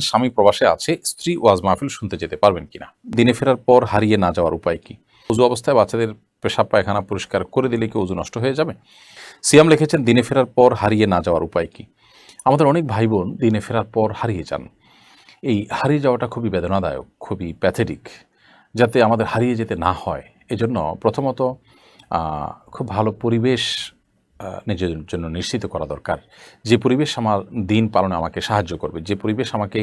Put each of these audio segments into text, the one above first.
স্বামী প্রবাসে আছে, স্ত্রী ওয়াজ মাহফিল শুনতে যেতে পারবেন কিনা? দিনে ফেরার পর হারিয়ে না যাওয়ার উপায় কি? ওযু অবস্থায় বাচ্চাদের পেশাব পায়খানা পরিষ্কার করে দিলে কি ওযু নষ্ট হয়ে যাবে? সিয়াম লিখেছেন, দিনে ফেরার পর হারিয়ে না যাওয়ার উপায় কি? আমাদের অনেক ভাই বোন দিনে ফেরার পর হারিয়ে যান। এই হারিয়ে যাওয়াটা খুবই বেদনাদায়ক, খুবই প্যাথেটিক। যাতে আমাদের হারিয়ে যেতে না হয়, এজন্য প্রথমত খুব ভালো পরিবেশ নিজের জন্য নিশ্চিত করা দরকার। যে পরিবেশ আমার দিন পালনে আমাকে সাহায্য করবে, যে পরিবেশ আমাকে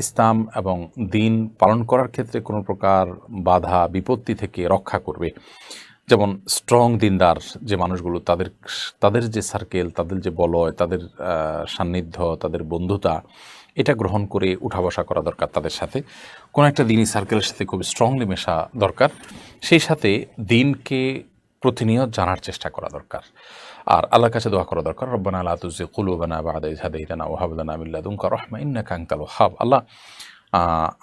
ইসলাম এবং দিন পালন করার ক্ষেত্রে কোনো প্রকার বাধা বিপত্তি থেকে রক্ষা করবে। যেমন স্ট্রং দিনদার যে মানুষগুলো, তাদের যে সার্কেল, তাদের যে বলয়, তাদের সান্নিধ্য, তাদের বন্ধুতা, এটা গ্রহণ করে উঠা বসা করা দরকার তাদের সাথে। কোনো একটা দিনই সার্কেলের সাথে খুব স্ট্রংলি মেশা দরকার। সেই সাথে দিনকে প্রতিনিয়ত জানার চেষ্টা করা দরকার। আর আল্লাহর কাছে দোয়া করা দরকার, রব্বানা লা তুযিগ কুলুবানা বা'দা ইয হাদাইতানা ওয়া হাব লানা মিন লাদুনকা রাহমা ইন্নাকা আনতাল ওয়াহ্হাব। আল্লাহ,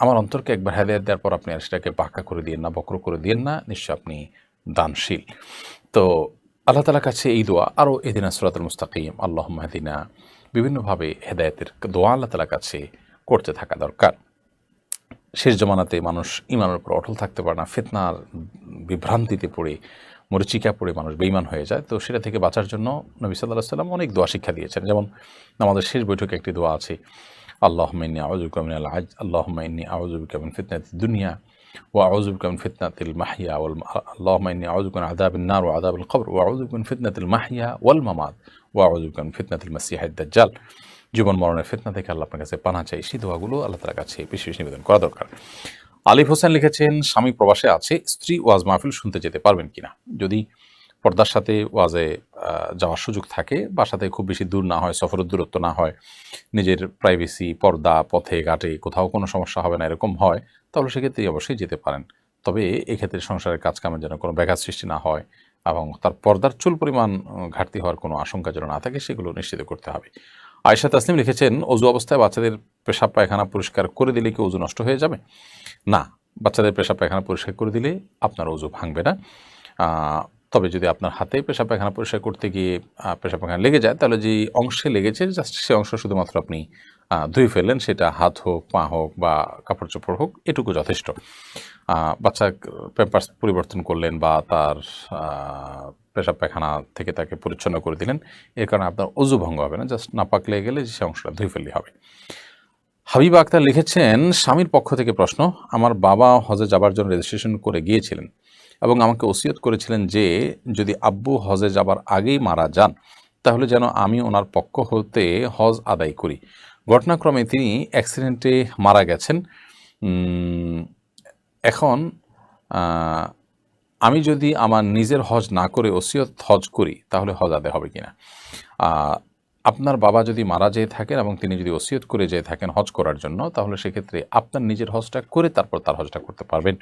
আমার অন্তরকে একবার হেদায়েত দেওয়ার পর আপনি আর সেটাকে বাঁকা করে দিয়েন না, বক্র করে দিয়েন না, নিশ্চয় আপনি দানশীল। তো আল্লাহ তাআলার কাছে এই দোয়া, আরও ইহদিনা সিরাতাল মুস্তাকিম, আল্লাহুম্মা ইহদিনা, বিভিন্নভাবে হেদায়েতের দোয়া আল্লাহ তাআলার কাছে করতে থাকা দরকার। শেষ জমানাতে মানুষ ঈমানের উপর অটল থাকতে পারে না, ফিতনার বিভ্রান্তিতে পড়ে, মরীচিকা পড়ে মানুষ বেঈমান হয়ে যায়। তো সেটা থেকে বাঁচার জন্য নবী সাল্লাল্লাহু আলাইহি ওয়াসাল্লাম অনেক দোয়া শিক্ষা দিয়েছেন। যেমন আমাদের শেষ বৈঠকে একটি দোয়া আছে, আল্লাহুম্মা ইন্নী আউযু বিকা মিনাল আজজ, আল্লাহুম্মা ইন্নী আউযু বিকা মিন ফিতনাতিদ দুনিয়া ওয়া আউযু বিকা মিন ফিতনাতিল মাহইয়া ওয়াল আল্লাহুম্মা ইন্নী আউযু বিকা মিন আযাবিন নার ওয়া আযাবিল কবর ওয়া আউযু বিকা মিন ফিতনাতিল মাহইয়া ওয়াল মামাত ওয়া আউযু বিকা মিন ফিতনাতিল মাসিহিদ দাজ্জাল। জীবন মরণের ফিতনা থেকে আল্লাহ আপনার কাছে পানাহ চাই। সেই দোয়াগুলো আল্লাহ তাআলার কাছে বেশি বেশি নিবেদন করা দরকার। আলিফ হোসেন লিখেছেন, স্বামী প্রবাসে আছে, স্ত্রী ওয়াজ মাহফিল শুনতে যেতে পারবেন কিনা? যদি পর্দার সাথে ওয়াজে যাওয়ার সুযোগ থাকে, বাসাতে খুব বেশি দূর না হয়, সফরের দূরত্ব না হয়, নিজের প্রাইভেসি, পর্দা, পথে ঘাটে কোথাও কোনো সমস্যা হবে না, এরকম হয়, তাহলে সেক্ষেত্রে অবশ্যই যেতে পারেন। তবে এক্ষেত্রে সংসারের কাজকামের যেন কোনো ব্যাঘাত সৃষ্টি না হয় এবং তার পর্দার চুল পরিমাণ ঘাটতি হওয়ার কোনো আশঙ্কা যেন না থাকে, সেগুলো নিশ্চিত করতে হবে। আয়েশা তাসনিম লিখেছেন, অজু অবস্থায় বাচ্চাদের পেশাব পায়খানা পরিষ্কার করে দিলে কি অজু নষ্ট হয়ে যাবে? না, বাচ্চাদের পেশাব পায়খানা পরিষ্কার করে দিলে আপনার অজু ভাঙবে না। তবে যদি আপনার হাতে পেশাব পায়খানা পরিষ্কার করতে গিয়ে পেশাব পায়খানা লেগে যায়, তাহলে যে অংশে লেগেছে জাস্ট সে অংশ শুধুমাত্র আপনি ধুয়ে ফেললেন, সেটা হাত হোক, পা হোক বা কাপড় চোপড় হোক, এটুকু যথেষ্ট। বাচ্চা প্যাম্পার্স পরিবর্তন করলেন বা তার পেশাব পায়খানা থেকে তাকে পরিচ্ছন্ন করে দিলেন, এর কারণে আপনার অজু ভঙ্গ হবে না, জাস্ট নাপাক লেগে গেলে সে অংশটা ধুয়ে ফেললে হবে। হাবিবা আক্তার লিখেছেন, স্বামীর পক্ষ থেকে প্রশ্ন, আমার বাবা হজে যাবার জন্য রেজিস্ট্রেশন করে গিয়েছিলেন এবং আমাকে ওসিয়ত করেছিলেন যে যদি আব্বু হজে যাবার আগেই মারা যান তাহলে যেন আমি ওনার পক্ষ হতে হজ আদায় করি। ঘটনাক্রমে তিনি অ্যাক্সিডেন্টে মারা গেছেন। এখন আমি যদি আমার নিজের হজ না করে ওসিয়ত হজ করি তাহলে হজ আদায় হবে কিনা? আপনার বাবা যদি মারা যেয়ে থাকেন এবং তিনি যদি ওসিয়ত করে যেয়ে থাকেন হজ করার জন্য, তাহলে সেক্ষেত্রে আপনার নিজের হজটা করে তারপর তার হজটা করতে পারবেন।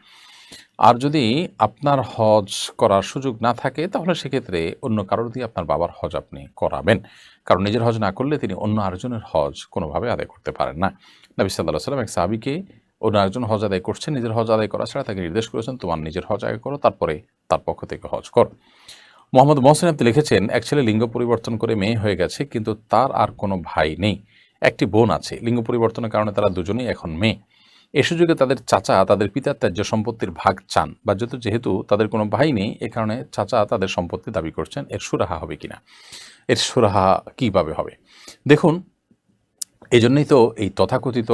আর যদি আপনার হজ করার সুযোগ না থাকে, তাহলে সেক্ষেত্রে অন্য কারোর দিয়ে আপনার বাবার হজ আপনি করাবেন। কারণ নিজের হজ না করলে তিনি অন্য আরেকজনের হজ কোনোভাবে আদায় করতে পারেন না। নবী সাল্লাল্লাহু আলাইহি ওয়াসাল্লাম এক সাহাবীকে, অন্য আরেকজন হজ আদায় করছেন, নিজের হজ আদায় করা ছাড়া তাকে নির্দেশ করেছেন, তোমার নিজের হজ আদায় করো, তারপরে তার পক্ষ থেকে হজ করো। মোহাম্মদ মহসিন আপনি লিখেছেন, এক ছেলে লিঙ্গ পরিবর্তন করে মেয়ে হয়ে গেছে, কিন্তু তার আর কোনো ভাই নেই, একটি বোন আছে। লিঙ্গ পরিবর্তনের কারণে তারা দুজনেই এখন মেয়ে। এ সুযোগে তাদের চাচা তাদের পিতার ত্যায্য সম্পত্তির ভাগ চান, বা যেহেতু তাদের কোনো ভাই নেই, এ কারণে চাচা তাদের সম্পত্তি দাবি করছেন। এর সুরাহা হবে কিনা? এর সুরাহা কীভাবে হবে? দেখুন, এই জন্যই তো এই তথাকথিত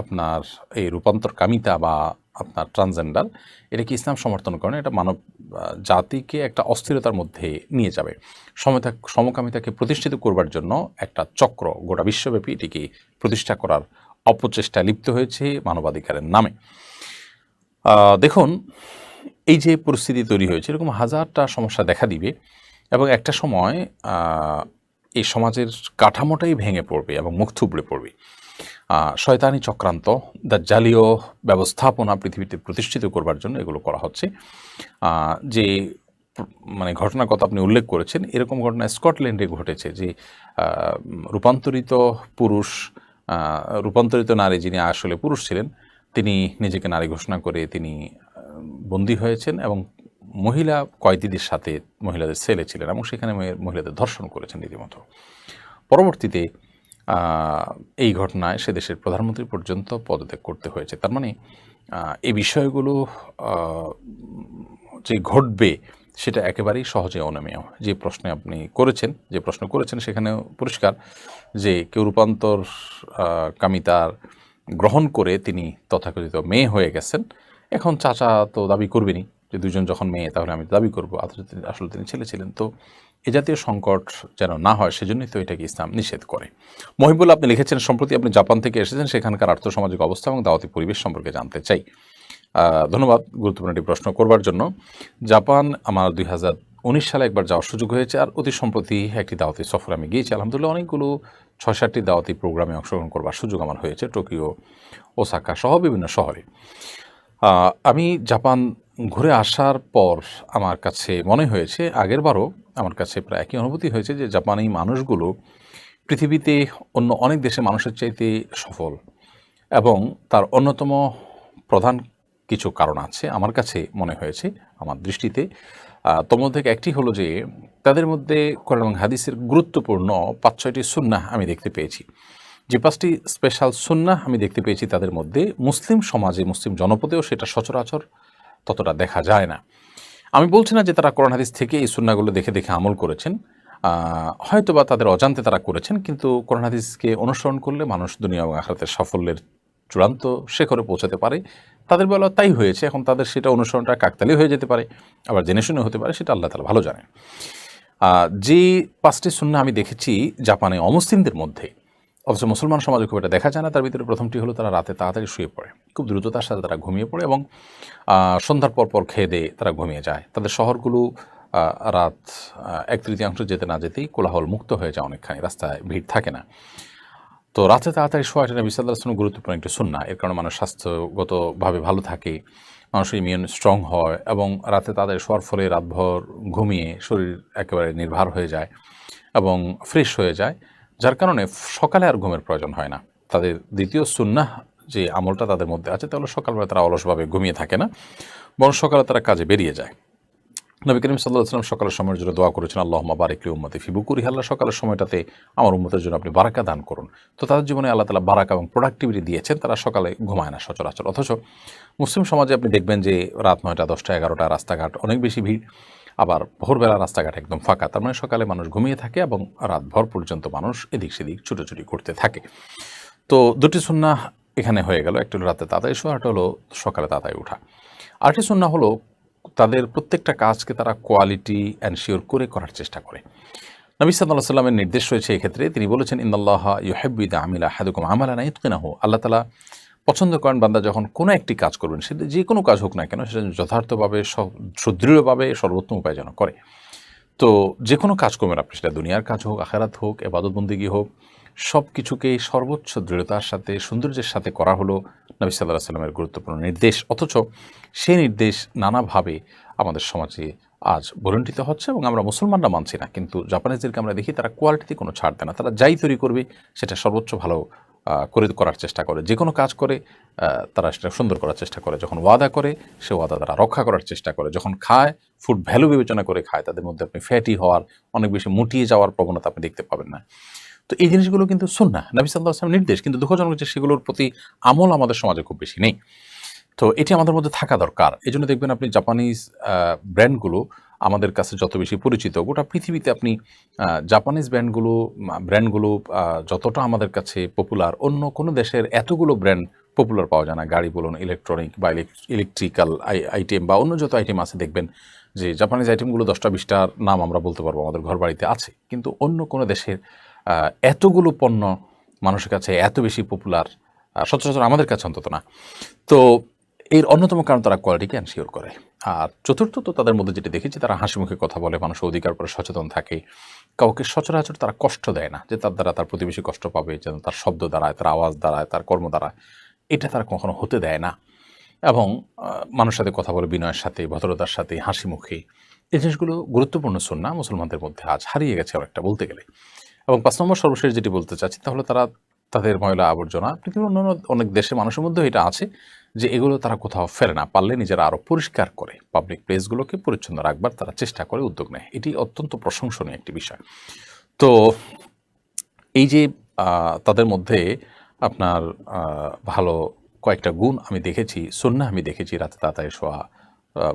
আপনার এই রূপান্তরকামিতা বা আপনার ট্রান্সজেন্ডার, এটা কি ইসলাম সমর্থন করে না? এটা মানব জাতিকে একটা অস্থিরতার মধ্যে নিয়ে যাবে। সমকামিতাকে প্রতিষ্ঠিত করবার জন্য একটা চক্র গোটা বিশ্বব্যাপী এটিকে প্রতিষ্ঠা করার অপচেষ্টায় লিপ্ত হয়েছে মানবাধিকারের নামে। দেখুন, এই যে পরিস্থিতি তৈরি হয়েছে, এরকম হাজারটা সমস্যা দেখা দিবে এবং একটা সময় এই সমাজের কাঠামোটাই ভেঙে পড়বে এবং মুখ থুবড়ে পড়বে। শয়তানি চক্রান্ত, দাজ্জালীয় ব্যবস্থাপনা পৃথিবীতে প্রতিষ্ঠিত করবার জন্য এগুলো করা হচ্ছে। যে মানে ঘটনার কথা আপনি উল্লেখ করেছেন, এরকম ঘটনা স্কটল্যান্ডে ঘটেছে যে রূপান্তরিত নারী, যিনি আসলে পুরুষ ছিলেন, তিনি নিজেকে নারী ঘোষণা করে তিনি বন্দী হয়েছেন এবং মহিলা কয়েদিদের সাথে মহিলাদের সেলে ছিলেন এবং সেখানে মহিলাদের ধর্ষণ করেছেন রীতিমতো। পরবর্তীতে এই ঘটনায় সে দেশের প্রধানমন্ত্রী পর্যন্ত পদত্যাগ করতে হয়েছে। তার মানে এই বিষয়গুলো যে ঘটবে সেটা একেবারেই সহজে অনামেয়। যে প্রশ্ন করেছেন সেখানেও পরিষ্কার যে কেউ রূপান্তর কামিতার গ্রহণ করে তিনি তথাকথিত মেয়ে হয়ে গেছেন। এখন চাচা তো দাবি করবেনই যে দুজন যখন মেয়ে তাহলে আমি দাবি করব, অথচ আসলে তিনি ছেলে ছিলেন। তো এ জাতীয় সংকট যেন না হয় সেজন্যই তো এটাকে ইসলাম নিষেধ করে। মহিবুল্লাহ, আপনি লিখেছেন সম্প্রতি আপনি জাপান থেকে এসেছেন, সেখানকার আর্থসামাজিক অবস্থা এবং দাওয়াতি পরিবেশ সম্পর্কে জানতে চাই। ধন্যবাদ গুরুত্বপূর্ণ একটি প্রশ্ন করবার জন্য। জাপান আমার 2019 সালে একবার যাওয়ার সুযোগ হয়েছে, আর অতি সম্প্রতি একটি দাওয়াতি সফরে আমি গিয়েছি। আলহামদুলিল্লাহ অনেকগুলো 6-7টি দাওয়াতি প্রোগ্রামে অংশগ্রহণ করবার সুযোগ আমার হয়েছে, টোকিও, ওসাকা সহ বিভিন্ন শহরে। আমি জাপান ঘুরে আসার পর আমার কাছে মনে হয়েছে, আগেরবারও আমার কাছে প্রায় একই অনুভূতি হয়েছে যে জাপানি মানুষগুলো পৃথিবীতে অন্য অনেক দেশের মানুষের চাইতে সফল, এবং তার অন্যতম প্রধান কিছু কারণ আছে আমার কাছে মনে হয়েছে, আমার দৃষ্টিতে। তোর মধ্যে একটি হলো যে তাদের মধ্যে কোরআন এবং হাদিসের গুরুত্বপূর্ণ 5-6টি সুন্নাহ আমি দেখতে পেয়েছি। যে 5টি স্পেশাল সুন্নাহ আমি দেখতে পেয়েছি তাদের মধ্যে মুসলিম সমাজে, মুসলিম জনপদেও সেটা সচরাচর ততটা দেখা যায় না। আমি বলছি না যে তারা কোরআন হাদিস থেকে এই সুন্নাহগুলো দেখে দেখে আমল করেছেন, হয়তোবা তাদের অজান্তে তারা করেছেন, কিন্তু কোরআন হাদিসকে অনুসরণ করলে মানুষ দুনিয়া এবং আখিরাতের সাফল্যের চূড়ান্ত শেখরে পৌঁছাতে পারে। তাদের বেলা তাই হয়েছে। এখন তাদের সেটা অনুসরণটা কাকতালি হয়ে যেতে পারে, আবার জেনে শুনে হতে পারে, সেটা আল্লাহ তাআলা ভালো জানেন। যে 5টি সুন্নাহ আমি দেখেছি জাপানে অমুসলিমদের মধ্যে, অথচ মুসলমান সমাজে খুব এটা দেখা যায় না, তার ভিতরে প্রথমটি হলো তারা রাতে তাড়াতাড়ি শুয়ে পড়ে, খুব দ্রুততার সাথে তারা ঘুমিয়ে পড়ে, এবং সন্ধ্যার পর খেয়ে দিয়ে তারা ঘুমিয়ে যায়। তাদের শহরগুলো রাত 1/3 যেতে না যেতেই কোলাহল মুক্ত হয়ে যায়, অনেকখানি রাস্তায় ভিড় থাকে না। তো রাতে তাড়াতাড়ি শোয়া এটা নবী সাল্লাল্লাহু আলাইহি ওয়াসাল্লাম গুরুত্বপূর্ণ একটি সুন্নাহ। এর কারণে মানুষ স্বাস্থ্যগতভাবে ভালো থাকে, মানুষের ইমিউন স্ট্রং হয়, এবং রাতে তাড়াতাড়ি শোয়ার ফলে রাতভর ঘুমিয়ে শরীর একেবারে নির্ভার হয়ে যায় এবং ফ্রেশ হয়ে যায়, যার কারণে সকালে আর ঘুমের প্রয়োজন হয় না। তাদের দ্বিতীয় সুন্নাহ যে আমলটা তাদের মধ্যে আছে তা হলো সকালবেলা তারা অলসভাবে ঘুমিয়ে থাকে না, বরং সকালে তারা কাজে বেরিয়ে যায়। নবী করিম সাল্লাল্লাহু আলাইহি ওয়াসাল্লাম সকালের সময়ের জন্য দোয়া করেছেন, আল্লাহুম্মা বারিক লি উম্মতি ফি বুকুরিহা, আল্লাহ সকালের সময়টাতে আমার উম্মতের জন্য আপনি বারাকা দান করুন। তো তাদের জীবনে আল্লাহ তাআলা বারাকা এবং প্রোডাক্টিভিটি দিয়েছেন, তারা সকালে ঘুমায় না সচরাচর। অথচ মুসলিম সমাজে আপনি দেখবেন যে রাত 9টা, 10টা, 11টা রাস্তাঘাট অনেক বেশি ভিড়, আবার ভোরবেলা রাস্তাঘাট একদম ফাঁকা। তার মানে সকালে মানুষ ঘুমিয়ে থাকে এবং রাত ভর পর্যন্ত মানুষ এদিক সেদিক ছুটোছুটি করতে থাকে। তো দুটি সুন্নাহ এখানে হয়ে গেল, একটা হলো রাতে তাড়াতাড়ি শোয়া, একটা হলো সকালে তাড়াতাড়ি ওঠা। আরেকটি সুন্নাহ হলো তাদের প্রত্যেকটা কাজকে তারা কোয়ালিটি এনশিওর করে করার চেষ্টা করে। নবী সাল্লাল্লাহু আলাইহি ওয়াসাল্লামের নির্দেশ রয়েছে এক্ষেত্রে, তিনি বলেছেন, ইন্নাল্লাহা ইউহিব্বু ইযা আমিলা আহাদুকুম আমালান ইতকানাহু, আল্লাহ তাআলা পছন্দ করেন বান্দা যখন কোনো একটি কাজ করবেন, সেটা যে কোনো কাজ হোক না কেন, সেটা যথার্থভাবে সুদৃঢ়ভাবে সর্বোত্তম উপায় যেন করে। তো যে কোনো কাজ করবেন আপনি, সেটা দুনিয়ার কাজ হোক, আখিরাত হোক, ইবাদত বন্দেগী হোক, সব কিছুকেই সর্বোচ্চ দৃঢ়তার সাথে, সৌন্দর্যের সাথে করা হলো নবী সাল্লাল্লাহু আলাইহি ওয়াসাল্লামের গুরুত্বপূর্ণ নির্দেশ। অথচ সেই নির্দেশ নানাভাবে আমাদের সমাজে আজ বলণ্ঠিত হচ্ছে, এবং আমরা মুসলমানরা মানছি না, কিন্তু জাপানিজদেরকে আমরা দেখি তারা কোয়ালিটিতে কোনো ছাড় দেয় না। তারা যাই তৈরি করবে সেটা সর্বোচ্চ ভালো করার চেষ্টা করে। যে কোনো কাজ করে তারা সেটা সুন্দর করার চেষ্টা করে। যখন ওয়াদা করে সে ওয়াদা তারা রক্ষা করার চেষ্টা করে। যখন খায়, ফুড ভ্যালু বিবেচনা করে খায়। তাদের মধ্যে আপনি ফ্যাটি হওয়ার, অনেক বেশি মুটিয়ে যাওয়ার প্রবণতা আপনি দেখতে পাবেন না। তো এই জিনিসগুলো কিন্তু সুন্নাহ, নবী সাল্লাল্লাহু আলাইহি ওয়াসাল্লামের নির্দেশ, কিন্তু দুঃখজনক যে সেগুলোর প্রতি আমল আমাদের সমাজে খুব বেশি নেই। তো এটি আমাদের মধ্যে থাকা দরকার। এজন্য দেখবেন আপনি জাপানিজ ব্র্যান্ডগুলো আমাদের কাছে যত বেশি পরিচিত, গোটা পৃথিবীতে আপনি জাপানিজ ব্র্যান্ডগুলো যতটা আমাদের কাছে পপুলার, অন্য কোনো দেশের এতগুলো ব্র্যান্ড পপুলার পাওয়া যায় না। গাড়ি বলুন, ইলেকট্রনিক বা ইলেকট্রিক্যাল আইটেম বা অন্য যত আইটেম আছে, দেখবেন যে জাপানিজ আইটেমগুলো 10টা-20টার নাম আমরা বলতে পারবো আমাদের ঘর বাড়িতে আছে, কিন্তু অন্য কোনো দেশের এতগুলো পণ্য মানুষের কাছে এত বেশি পপুলার সচরাচর আমাদের কাছে অন্তত না। তো এর অন্যতম কারণ তারা কোয়ালিটিকে এনশিওর করে। আর চতুর্থত তাদের মধ্যে যেটি দেখেছি, তারা হাসি মুখে কথা বলে, মানুষের অধিকার পরে সচেতন থাকে, কাউকে সচরাচর তারা কষ্ট দেয় না, যে তার দ্বারা তার প্রতিবেশী কষ্ট পাবে, যেন তার শব্দ দ্বারায়, তার আওয়াজ দ্বারায়, তার কর্ম দ্বারায়, এটা তারা কখনো হতে দেয় না। এবং মানুষের সাথে কথা বলে বিনয়ের সাথে, ভদ্রতার সাথে, হাসি মুখে। এই জিনিসগুলো গুরুত্বপূর্ণ সুন্নাহ মুসলমানদের মধ্যে আজ হারিয়ে গেছে অনেকটা বলতে গেলে। এবং 5 নম্বর সর্বশেষ যেটি বলতে চাচ্ছি, তাহলে তারা তাদের ময়লা আবর্জনা, পৃথিবীর অন্যান্য অনেক দেশের মানুষের মধ্যেও এটা আছে যে এগুলো তারা কোথাও ফেলে না, পারলে নিজেরা আরও পরিষ্কার করে পাবলিক প্লেসগুলোকে পরিচ্ছন্ন রাখবার তারা চেষ্টা করে, উদ্যোগ নেয়। এটি অত্যন্ত প্রশংসনীয় একটি বিষয়। তো এই যে তাদের মধ্যে আপনার ভালো কয়েকটা গুণ আমি দেখেছি, সুন্নাহ আমি দেখেছি। রাতে তাড়াতাড়ি শোয়া,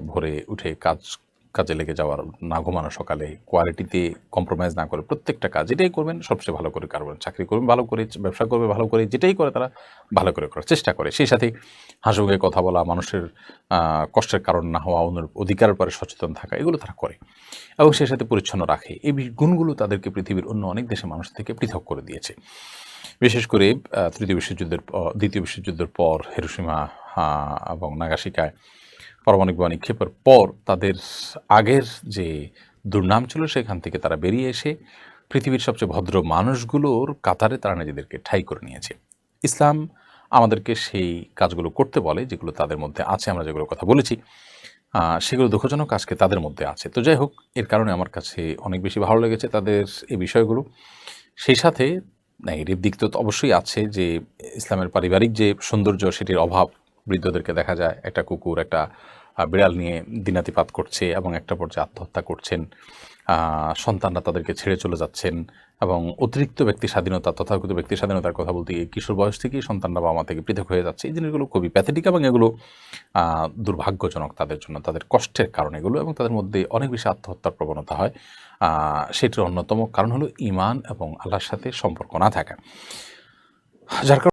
ভোরে উঠে কাজে লেগে যাওয়ার, না ঘুমানো সকালে, কোয়ালিটিতে কম্প্রোমাইজ না করে প্রত্যেকটা কাজ যেটাই করবেন সবচেয়ে ভালো করে করবেন। চাকরি করবেন ভালো করে, ব্যবসা করবে ভালো করে, যেটাই করে তারা ভালো করে করার চেষ্টা করে। সেই সাথে হাসিমুখে কথা বলা, মানুষের কষ্টের কারণ না হওয়া, অন্যের অধিকারের পরে সচেতন থাকা, এগুলো তারা করে এবং সেই সাথে পরিচ্ছন্ন রাখে। এই গুণগুলো তাদেরকে পৃথিবীর অন্য অনেক দেশের মানুষ থেকে পৃথক করে দিয়েছে। বিশেষ করে দ্বিতীয় বিশ্বযুদ্ধের পর হিরোশিমা এবং নাগাসাকিতে পারমাণবিক বোমা নিক্ষেপের পর তাদের আগের যে দুর্নাম ছিল সেখান থেকে তারা বেরিয়ে এসে পৃথিবীর সবচেয়ে ভদ্র মানুষগুলোর কাতারে তারা নিজেদেরকে ঠাঁই করে নিয়েছে। ইসলাম আমাদেরকে সেই কাজগুলো করতে বলে যেগুলো তাদের মধ্যে আছে। আমরা যেগুলো কথা বলেছি সেগুলো দুঃখজনক আজকে তাদের মধ্যে আছে। তো যাই হোক, এর কারণে আমার কাছে অনেক বেশি ভালো লেগেছে তাদের এই বিষয়গুলো। সেই সাথে নেগেটিভ দিক তো অবশ্যই আছে, যে ইসলামের পারিবারিক যে সৌন্দর্য সেটির অভাব। বৃদ্ধদেরকে দেখা যায় একটা কুকুর, একটা বিড়াল নিয়ে দিনাতিপাত করছে এবং একটা পর্যায়ে আত্মহত্যা করছেন। সন্তানরা তাদেরকে ছেড়ে চলে যাচ্ছেন এবং অতিরিক্ত ব্যক্তি স্বাধীনতা, তথাকথিত ব্যক্তি স্বাধীনতার কথা বলতে গিয়ে কিশোর বয়স থেকেই সন্তানরা বাবা মা থেকে পৃথক হয়ে যাচ্ছে। এই জিনিসগুলো খুবই প্যাথেটিক এবং এগুলো দুর্ভাগ্যজনক তাদের জন্য, তাদের কষ্টের কারণ এগুলো, এবং তাদের মধ্যে অনেক বেশি আত্মহত্যার প্রবণতা হয়। সেটির অন্যতম কারণ হলো ঈমান এবং আল্লাহর সাথে সম্পর্ক না থাকা, যার কারণে